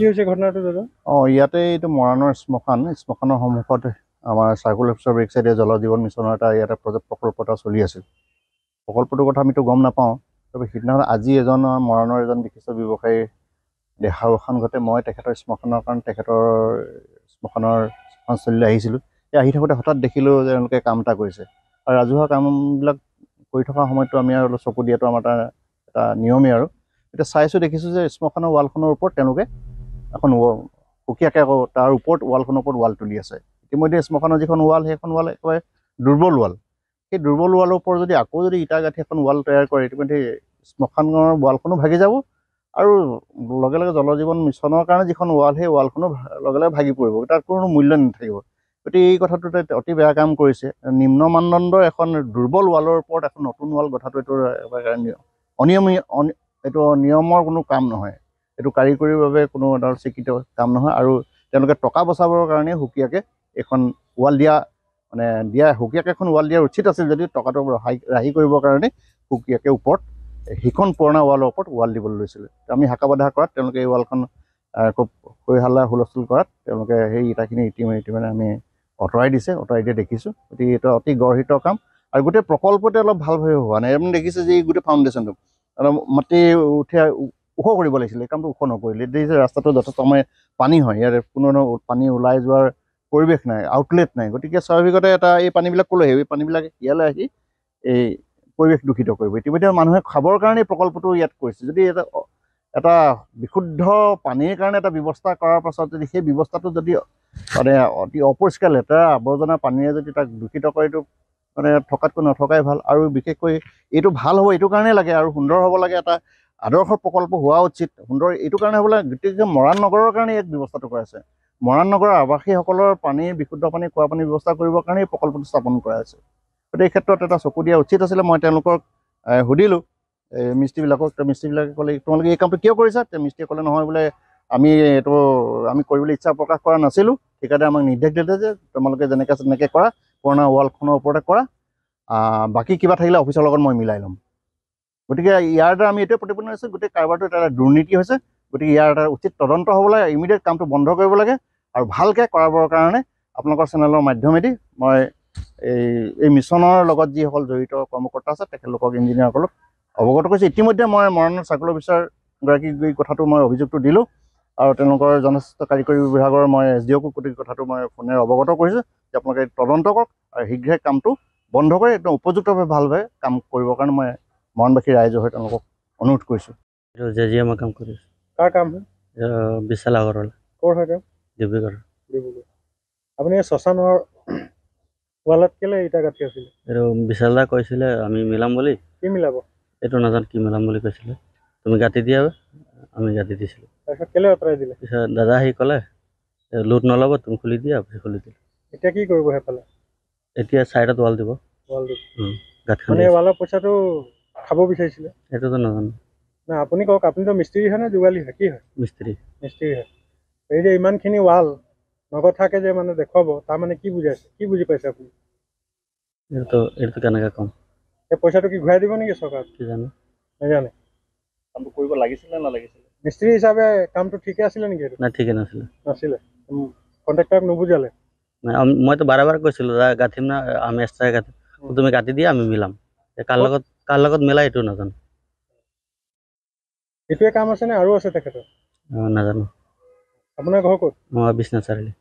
কি হৈছে ঘটনাটো দাদা? ইয়াতে এইটো মৰাণৰ শ্মশানৰ সন্মুখত আমাৰ চাৰ্কুল অফিচৰ বেক চাইডে জল জীৱন মিছনৰ এটা ইয়াতে প্ৰকল্প এটা চলি আছিল। প্ৰকল্পটোৰ কথা আমিতো গম নাপাওঁ, তবে সিদিনাখন আজি মৰাণৰ এজন বিশিষ্ট ব্যৱসায়ীৰ দেহাৱসান ঘটে। মই তেখেতৰ শ্মশানৰ কাৰণে তেখেতৰ শ্মশানৰ শ্ৰদ্ধাঞ্জলিলৈ আহিছিলোঁ। আহি থাকোঁতে হঠাৎ দেখিলোঁ যে তেওঁলোকে কাম এটা কৰিছে, আৰু ৰাজহুৱা কামবিলাক কৰি থকা সময়ততো আমি আৰু অলপ চকু দিয়াটো আমাৰ এটা নিয়মেই। আৰু এতিয়া চাইছোঁ, দেখিছোঁ যে শ্মশানৰ ৱালখনৰ ওপৰত তেওঁলোকে এখন সুকীয়াকৈ আকৌ তাৰ ওপৰত ৱালখনৰ ওপৰত ৱাল তুলি আছে। ইতিমধ্যে শ্মশানৰ যিখন ৱাল, সেইখন ৱাল একেবাৰে দুৰ্বল ৱাল। সেই দুৰ্বল ৱালৰ ওপৰত যদি আকৌ ইটা গাঁঠি এখন ৱাল তৈয়াৰ কৰে, ইতিমধ্যে শ্মশানৰ ৱালখনো ভাগি যাব, আৰু লগে লগে জল জীৱন মিছনৰ কাৰণে যিখন ৱাল, সেই ৱালখনো লগে লগে ভাগি পৰিব, তাত কোনো মূল্য নাথাকিব। গতিকে এই কথাটোতে অতি বেয়া কাম কৰিছে। নিম্ন মানদণ্ডৰ এখন দুৰ্বল ৱালৰ ওপৰত এখন নতুন ৱাল গঠাটো এইটো এইটো নিয়মৰ কোনো কাম নহয়, এইটো কাৰিকৰীভাৱে কোনো এটা স্বীকৃত কাম নহয়। আৰু তেওঁলোকে টকা বচাবৰ কাৰণে সুকীয়াকৈ এখন ৱাল সুকীয়াকৈ এখন ৱাল দিয়াৰ উচিত আছিল, যদি টকাটো ৰাহি কৰিবৰ কাৰণে সুকীয়াকৈ ওপৰত সিখন পুৰণা ৱালৰ ওপৰত ৱাল দিবলৈ লৈছিলে। আমি হাকা বাধা কৰাত তেওঁলোকে এই ৱালখন খুব হৈ হাল্লা হুলস্থুল কৰাত তেওঁলোকে সেই ইটাখিনি ইতিমধ্যে আমি আঁতৰাই দিয়ে দেখিছোঁ। গতিকে এইটো অতি গৰ্হিত কাম, আৰু গোটেই প্ৰকল্পতে অলপ ভালভাৱে হোৱা নাই। আপুনি দেখিছে যে এই গোটেই ফাউণ্ডেশ্যনটো অলপ মাটি ওখ কৰিব লাগিছিলে, এই কামটো ওখ নকৰিলে। দেখিছে ৰাস্তাটো যথেষ্ট সময় পানী হয়, ইয়াত কোনো পানী ওলাই যোৱাৰ পৰিৱেশ নাই, আউটলেট নাই। গতিকে স্বাভাৱিকতে এই পানীবিলাক ক'লৈ আহিব? এই পানীবিলাক ইয়ালৈ আহি এই পৰিৱেশ দূষিত কৰিব। ইতিমধ্যে মানুহে খাবৰ কাৰণে প্ৰকল্পটো ইয়াত কৰিছে। যদি এটা বিশুদ্ধ পানীৰ কাৰণে এটা ব্যৱস্থা কৰাৰ পাছত যদি সেই ব্যৱস্থাটো যদি অতি অপৰিষ্কাৰ লেতেৰা আৱৰ্জনা পানীৰে যদি তাক দূষিত কৰে, এইটো থকাতকৈ নথকাই ভাল। আৰু বিশেষকৈ এইটো ভাল হ'ব এইটো কাৰণেই লাগে, আৰু সুন্দৰ হ'ব লাগে, এটা আদৰ্শ প্ৰকল্প হোৱা উচিত। সুন্দৰ এইটো কাৰণে হ'ব লাগে, গোটেই মৰাণ নগৰৰ কাৰণে এক ব্যৱস্থাটো কৰা আছে। মৰাণ নগৰৰ আৱাসীসকলৰ বিশুদ্ধ পানী, খোৱা পানীৰ ব্যৱস্থা কৰিবৰ কাৰণে এই প্ৰকল্পটো স্থাপন কৰা হৈছে। গতিকে এই ক্ষেত্ৰত এটা চকু দিয়া উচিত আছিলে। মই তেওঁলোকক সুধিলোঁ, মিস্ত্ৰীবিলাকক। মিস্ত্ৰীবিলাকে ক'লে, তোমালোকে এই কামটো কিয় কৰিছা? মিস্ত্ৰীয়ে ক'লে, নহয় বোলে আমি কৰিবলৈ ইচ্ছা প্ৰকাশ কৰা নাছিলোঁ, ঠিকাদাৰে আমাক নিৰ্দেশ দিলে যে তোমালোকে যেনেকৈ আছে তেনেকৈ কৰা, পুৰণা ৱালখনৰ ওপৰতে কৰা, বাকী কিবা থাকিলে অফিচৰ লগত মই মিলাই ল'ম। গতিকে ইয়াৰ দ্বাৰা আমি এইটোৱে প্ৰতিপন্ন হৈছোঁ, গোটেই কাৰবাৰটো এটা দুৰ্নীতি হৈছে। গতিকে ইয়াৰ এটা উচিত তদন্ত হ'ব লাগে, ইমিডিয়েট কামটো বন্ধ কৰিব লাগে, আৰু ভালকৈ কৰাবৰ কাৰণে আপোনালোকৰ চেনেলৰ মাধ্যমেদি মই এই মিছনৰ লগত যিসকল জড়িত কৰ্মকৰ্তা আছে, তেখেতলোকক, ইঞ্জিনিয়াৰসকলক অৱগত কৰিছোঁ। ইতিমধ্যে মই মৰাণৰ চাৰ্কুল অফিচাৰগৰাকীক এই কথাটো মই অভিযোগটো দিলোঁ, আৰু তেওঁলোকৰ জনস্বাস্থ্য কাৰিকৰী বিভাগৰ মই SDOকো গোটেই কথাটো মই ফোনেৰে অৱগত কৰিছোঁ যে আপোনালোকে তদন্ত কৰক, আৰু শীঘ্ৰে কামটো বন্ধ কৰি একদম উপযুক্তভাৱে ভালভাৱে কাম কৰিবৰ কাৰণে মই মৰাণবাসী ৰাইজৰ হৈ তেওঁলোকক অনুৰোধ কৰিছোঁ। মই কাম কৰিছোঁ। কাৰ কাম হয়? বিশাল আগৰৱালা। ক'ৰ হয় তেওঁ? ডিব্ৰুগড়। আপুনি এই শ্মশানৰ ৱালত কেলে ইটা গাঁঠি আছিলে? এইটো বিশাল দা কৈছিলে আমি মিলাম বুলি। কি মিলাব? এইটো নাজানো কি মিলাম বুলি কৈছিলে। তুমি গাঁঠি দিয়া, আমি গাঁঠি দিছিলোঁ। তাৰপিছত কেলে আঁতৰাই দিলে? পিছত দাদা আহি ক'লে লোড নল'ব, তুমি খুলি দিয়া। খুলি দিলোঁ। এতিয়া কি কৰিব সেইফালে? এতিয়া ছাইডত ৱাল দিব। ৱাল দিব। গাঁঠখন মানে ৱালৰ পইচাটো খাব বিচাৰিছিলে? সেইটোতো নাজানো। না আপুনি কওক, আপুনিতো মিস্ত্ৰী হয় নে যোগালী হয়? কি হয়? মিস্ত্ৰী। মিস্ত্ৰী হয়। এই যে ইমানখিনি ৱাল নগঠাকে যে মানে দেখুৱাব, তাৰমানে কি বুজাইছে? কি বুজি পাইছে আপুনি? এইটো কেনেকৈ ক'ম? সেই পইচাটো কি ঘূৰাই দিব নেকি চৰকাৰ? কি জানো, নাজানে। কামটো কৰিব লাগিছিলে নে নালাগিছিলে? মিস্ত্ৰী হিচাপে কামটো ঠিকে আছিলে নেকি? এইটো নাই, ঠিকে নাছিলে। নাছিলে। কণ্ট্ৰেক্টৰক নুবুজালে? নাই, মইতো বাৰে বাৰে কৈছিলোঁ গাঁঠিম না, আমি এক্সট্ৰাই গাঁঠিম, তুমি গাঁঠি দিয়া, আমি মিলাম। কাৰ লগত মিলাই এইটো নাজানো। এইটোৱে কাম আছে নে আৰু আছে তেখেতৰ? নাজানো। আপোনাৰ ঘৰ ক'ত? মই বিশ্বনাথ চাৰিআলি।